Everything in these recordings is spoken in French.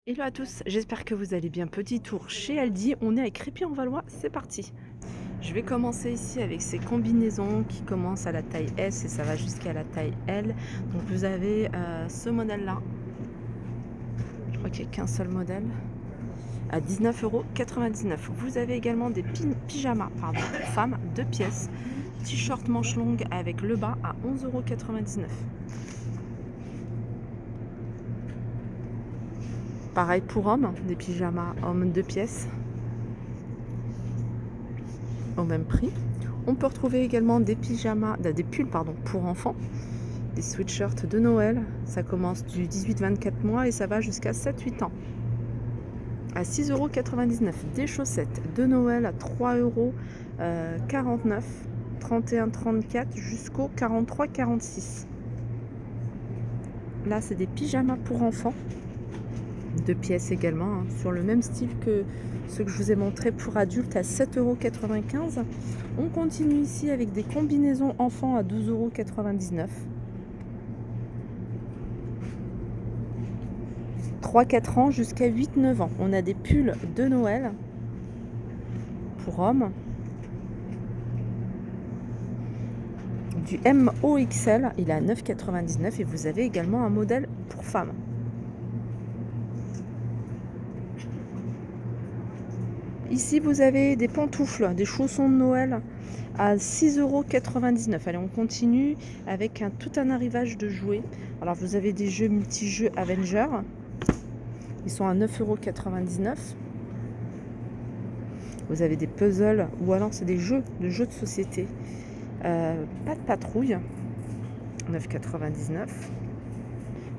Hello à tous, j'espère que vous allez bien. Petit tour chez Aldi, on est à Crépy-en-Valois, c'est parti. Je vais commencer ici avec ces combinaisons qui commencent à la taille S et ça va jusqu'à la taille L. Donc vous avez ce modèle-là, je crois qu'il n'y a qu'un seul modèle, à 19,99 €. Vous avez également des pyjamas pour femmes, 2 pièces, t-shirt manche longue avec le bas à 11,99 €. Pareil pour hommes, des pyjamas hommes 2 pièces au même prix. On peut retrouver également des pyjamas, des pulls pour enfants, des sweatshirts de Noël. Ça commence du 18-24 mois et ça va jusqu'à 7-8 ans. À 6,99 €. Des chaussettes de Noël à 3,49 €, 31-34 jusqu'au 43-46. Là, c'est des pyjamas pour enfants, 2 pièces également, hein, sur le même style que ceux que je vous ai montré pour adultes à 7,95 €. On continue ici avec des combinaisons enfants à 12,99 €. 3-4 ans jusqu'à 8-9 ans. On a des pulls de Noël pour hommes. Du MOXL, il est à 9,99 € et vous avez également un modèle pour femmes. Ici, vous avez des pantoufles, des chaussons de Noël à 6,99 €. Allez, on continue avec tout un arrivage de jouets. Alors, vous avez des jeux multi-jeux Avenger. Ils sont à 9,99 €. Vous avez des puzzles ou alors c'est des jeux de société. Pas de patrouille, 9,99 €.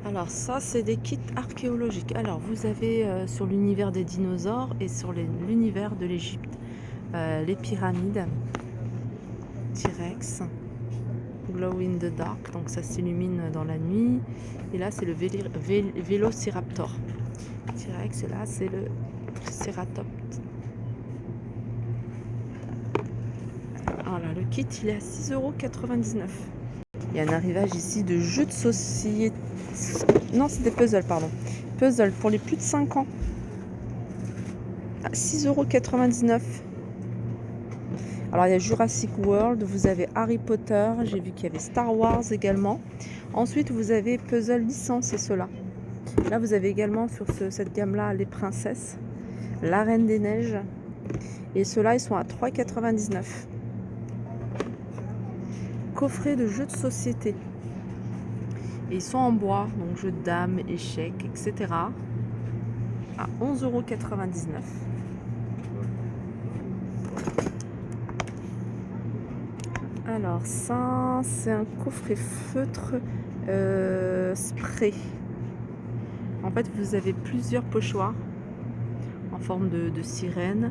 Alors ça, c'est des kits archéologiques. Alors vous avez sur l'univers des dinosaures et sur l'univers de l'Égypte. Les pyramides, T-Rex, Glow in the Dark, donc ça s'illumine dans la nuit. Et là, c'est le Vélociraptor. T-Rex, et là, c'est le Triceratops. Voilà, le kit, il est à 6,99 €. Il y a un arrivage ici de jeux de société. Non, c'est des puzzles, pardon. Puzzle pour les plus de 5 ans. À 6,99 €. Alors, il y a Jurassic World, vous avez Harry Potter, j'ai vu qu'il y avait Star Wars également. Ensuite, vous avez puzzle licence et ceux-là. Là, vous avez également sur cette gamme-là les princesses, la Reine des Neiges. Et ceux-là, ils sont à 3,99 €. Coffret de jeux de société. Et ils sont en bois, donc jeux de dames, échecs, etc. à 11,99 €. Alors ça, c'est un coffret feutre spray. En fait, vous avez plusieurs pochoirs en forme de sirène.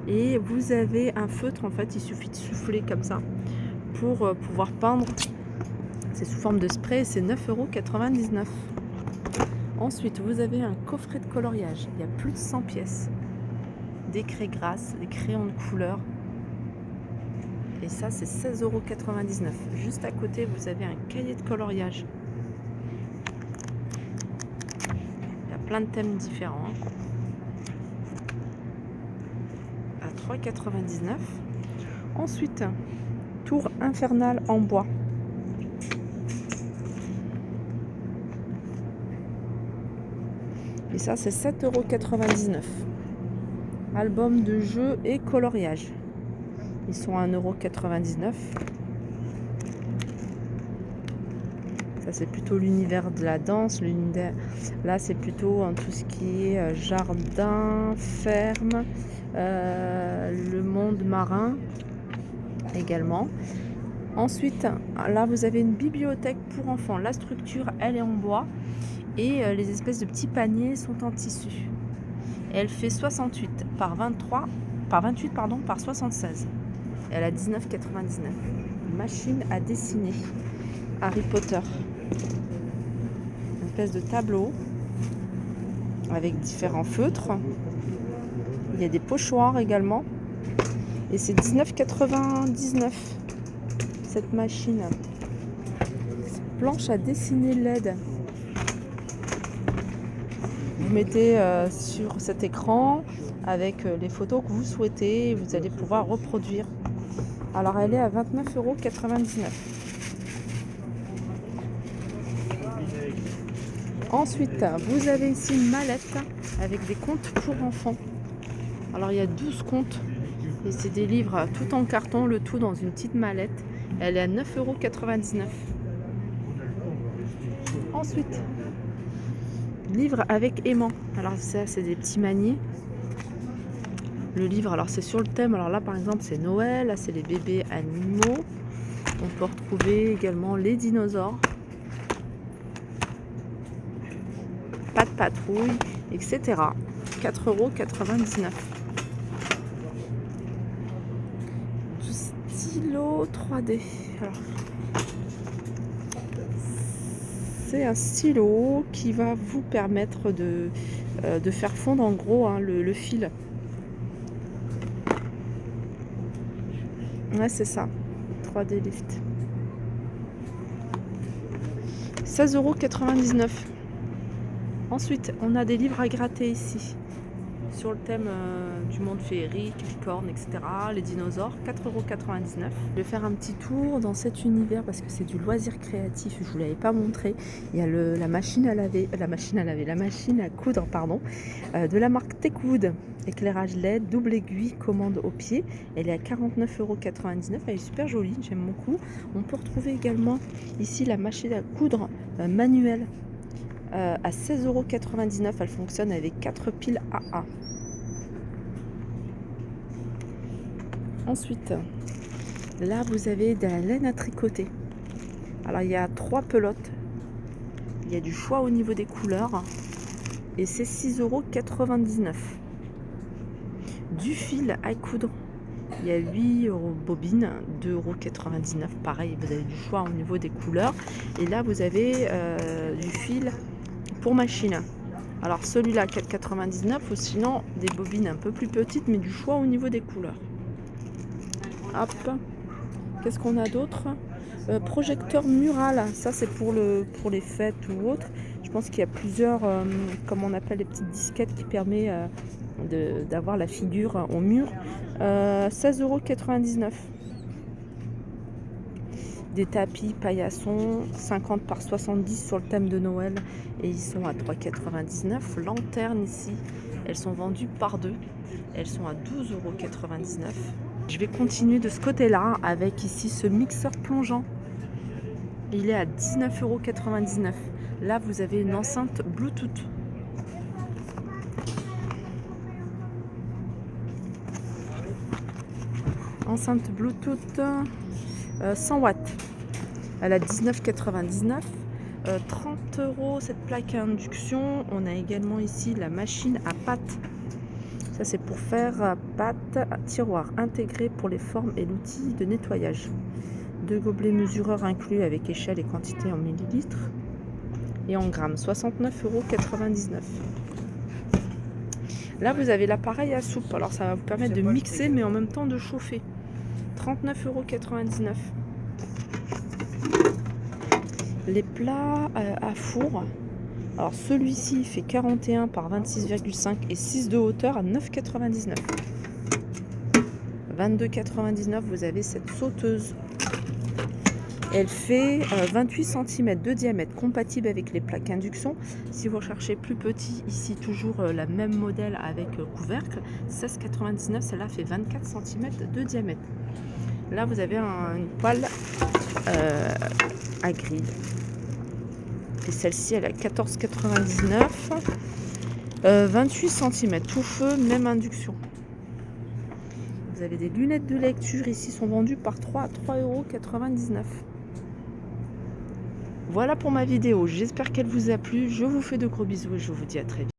Et vous avez un feutre, en fait, il suffit de souffler comme ça pour pouvoir peindre. C'est sous forme de spray et c'est 9,99 €. Ensuite, vous avez un coffret de coloriage. Il y a plus de 100 pièces. Des craies grasses, des crayons de couleur. Et ça, c'est 16,99 €. Juste à côté, vous avez un cahier de coloriage. Il y a plein de thèmes différents. À 3,99 €. Ensuite, tour infernale en bois. Et ça, c'est 7,99 €. Album de jeux et coloriage. Ils sont à 1,99 €. Ça, c'est plutôt l'univers de la danse. Là, c'est plutôt tout ce qui est jardin, ferme, le monde marin également. Ensuite, là, vous avez une bibliothèque pour enfants. La structure, elle est en bois. Et les espèces de petits paniers sont en tissu. Et elle fait 68 par 28 par 76. Elle a 19,99 €. Machine à dessiner. Harry Potter. Une espèce de tableau avec différents feutres. Il y a des pochoirs également. Et c'est 19,99 € cette machine. Planche à dessiner LED. vous mettez sur cet écran avec les photos que vous souhaitez et vous allez pouvoir reproduire. Alors elle est à 29,99 €. Ensuite, vous avez ici une mallette avec des contes pour enfants. Alors il y a 12 contes et c'est des livres tout en carton, le tout dans une petite mallette. Elle est à 9,99 €. Ensuite, livre avec aimant. Alors ça, c'est des petits maniers. Le livre, alors c'est sur le thème. Alors là, par exemple, c'est Noël. Là, c'est les bébés animaux. On peut retrouver également les dinosaures, pas de patrouille, etc. 4,99 €. Du stylo 3D. Alors, c'est un stylo qui va vous permettre de faire fondre en gros le fil. Ouais, c'est ça. 3D Lift. 16,99 €. Ensuite, on a des livres à gratter ici. Sur le thème du monde féerique, licorne, etc. Les dinosaures, 4,99 €. Je vais faire un petit tour dans cet univers parce que c'est du loisir créatif. Je ne vous l'avais pas montré. Il y a la machine à coudre, pardon, de la marque Techwood. Éclairage LED, double aiguille, commande au pied. Elle est à 49,99 €. Elle est super jolie, j'aime beaucoup. On peut retrouver également ici la machine à coudre manuelle à 16,99 €. Elle fonctionne avec 4 piles AA. Ensuite, là vous avez de la laine à tricoter. Alors il y a 3 pelotes. Il y a du choix au niveau des couleurs. Et c'est 6,99 €. Du fil à coudre. Il y a 8 bobines, 2,99 €. Pareil, vous avez du choix au niveau des couleurs. Et là vous avez du fil pour machine. Alors celui-là 4,99 € ou sinon des bobines un peu plus petites mais du choix au niveau des couleurs. Hop, qu'est-ce qu'on a d'autre? Projecteur mural, ça c'est pour les fêtes ou autres. Je pense qu'il y a plusieurs, comme on appelle les petites disquettes qui permet d'avoir la figure au mur. 16,99 €. Des tapis paillassons 50 par 70 sur le thème de Noël et ils sont à 3,99 €. Lanternes ici, elles sont vendues par deux. Elles sont à 12,99 €. Je vais continuer de ce côté-là avec ici ce mixeur plongeant. Il est à 19,99 €. Là, vous avez une enceinte Bluetooth. Enceinte Bluetooth 100 watts. Elle a 19,99 €. 30 € cette plaque à induction. On a également ici la machine à pâte. Ça c'est pour faire pâte, tiroir intégré pour les formes et l'outil de nettoyage. 2 gobelets mesureurs inclus avec échelle et quantité en millilitres et en grammes. 69,99 €. Là vous avez l'appareil à soupe. Alors ça va vous permettre de mixer mais en même temps de chauffer. 39,99 €. Les plats à four. Alors celui-ci fait 41 par 26,5 et 6 de hauteur à 9,99 €. 22,99 €, vous avez cette sauteuse. Elle fait 28 cm de diamètre, compatible avec les plaques induction. Si vous recherchez plus petit, ici toujours la même modèle avec couvercle, 16,99 €. Celle-là fait 24 cm de diamètre. Là, vous avez une poêle à grille. Et celle-ci, elle est à 14,99 €. 28 cm, tout feu, même induction. Vous avez des lunettes de lecture, ici sont vendues par 3 à 3,99 €. Voilà pour ma vidéo, j'espère qu'elle vous a plu. Je vous fais de gros bisous et je vous dis à très vite.